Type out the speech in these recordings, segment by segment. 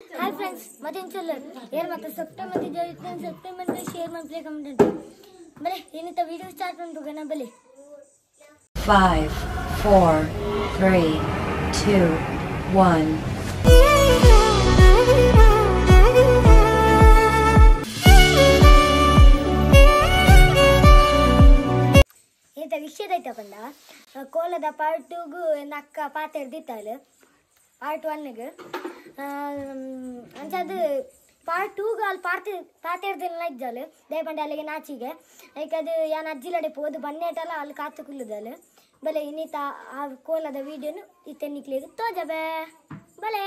Hi friends ಮತ್ತೆ ಇನ್ಶಾಲ್ಲ ಯಾರು ಮತ್ತೆ ಸೆಪ್ಟೆಂಬರ್ ಸೆಪ್ಟೆಂಬರ್ ಶೇರ್ ಮಾಡಿ ಪ್ಲೇ ಕಮೆಂಟ್ ಬಲೆ ಏನಿತ ವಿಡಿಯೋ ಸ್ಟಾರ್ಟ್ ಮಾಡ್ಬೋಗನ ಬಲೆ 5 4 3 2 1 ಏತ ವಿಷಯ ಐತ ಬಂದ ಕೋಲದ ಪಾರ್ಟ್ 2 ಗೂ ನಕ್ಕ ಪಾತ ಹಿಡಿದಿತ್ತಲ್ಲ ಪಾರ್ಟ್ 1 ಗೆ ಅಂಚದು ಪಾರ್ಟ್ 2 ಗೆ ಅಲ್ಲಿ ಪಾತ ಹಿಡ್ದಿಲ್ಲ ಇದ್ದಲ್ಲ ದಯಪಂಡೆ ಅಲ್ಲಿಗೆ ನಾಚಿಗೆ ಯಾಕದು ಯಾನ್ ಅಜ್ಜಿಲಡೆ ಪೋದು ಬನ್ನೇಟಲ್ಲ ಅಲ್ಲಿ ಕಾತು ಕುಲ್ಲದಲ್ಲ ಬಲೆ ಇನ್ನಿತ ಆ ಕೋಲದ ವಿಡಿಯೋನು ಇತ್ತೆನ್ನಿಕ್ಲಿಗೆ ತೋಜಬೆ ಬಲೆ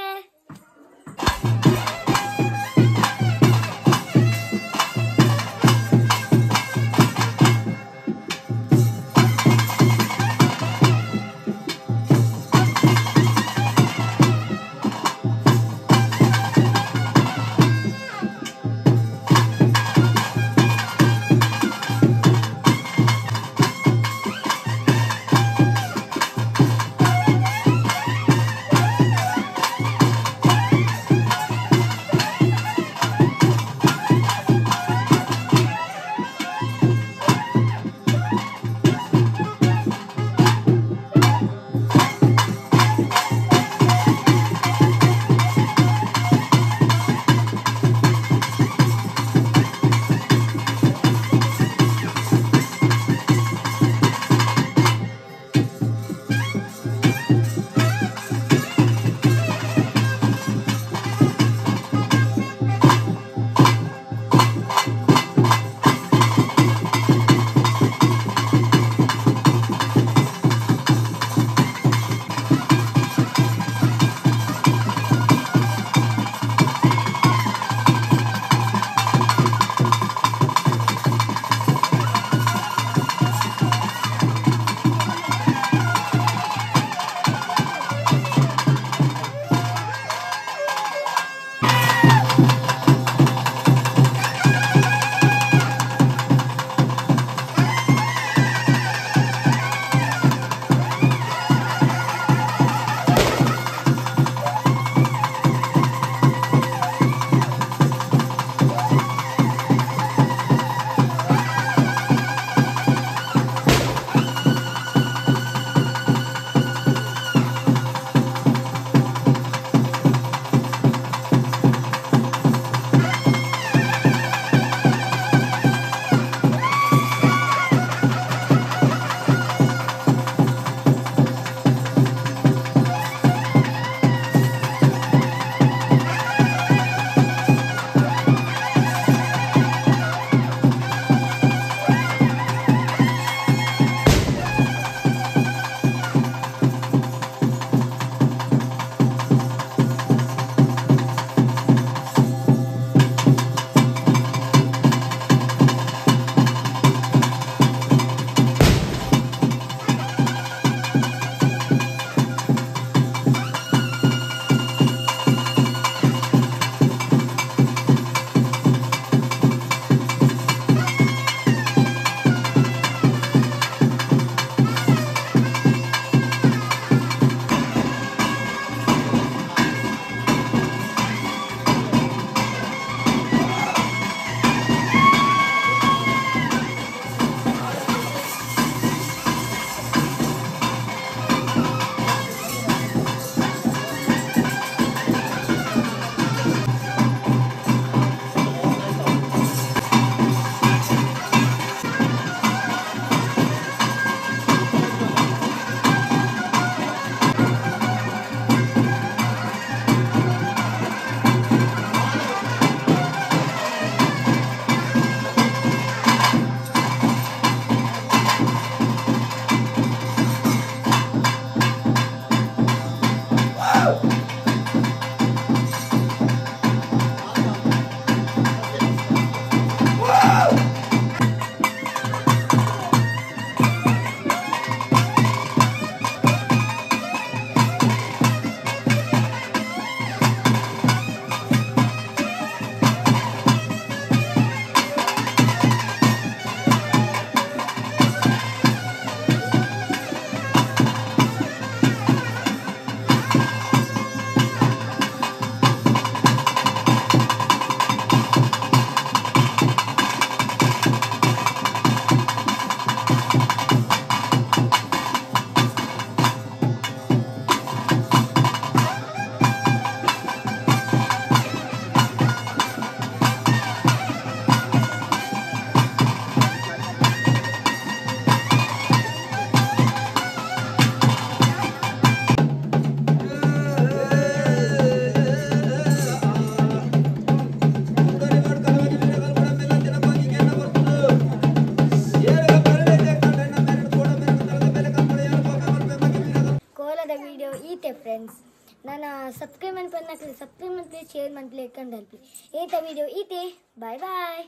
ನನ್ನ ಸಬ್ಸ್ಕ್ರೈಬ್ ಮನ್ಪನ್ನ ಸಬ್ಸ್ಕ್ರೈಬ್ ಮನ್ಪ್ಲಿ ಶೇರ್ ಮನ್ಪ್ಲಿ ಕಂಡಲ್ಪಿ ಏತ ವಿಡಿಯೋ ಈತೆ ಬಾಯ್ ಬಾಯ್.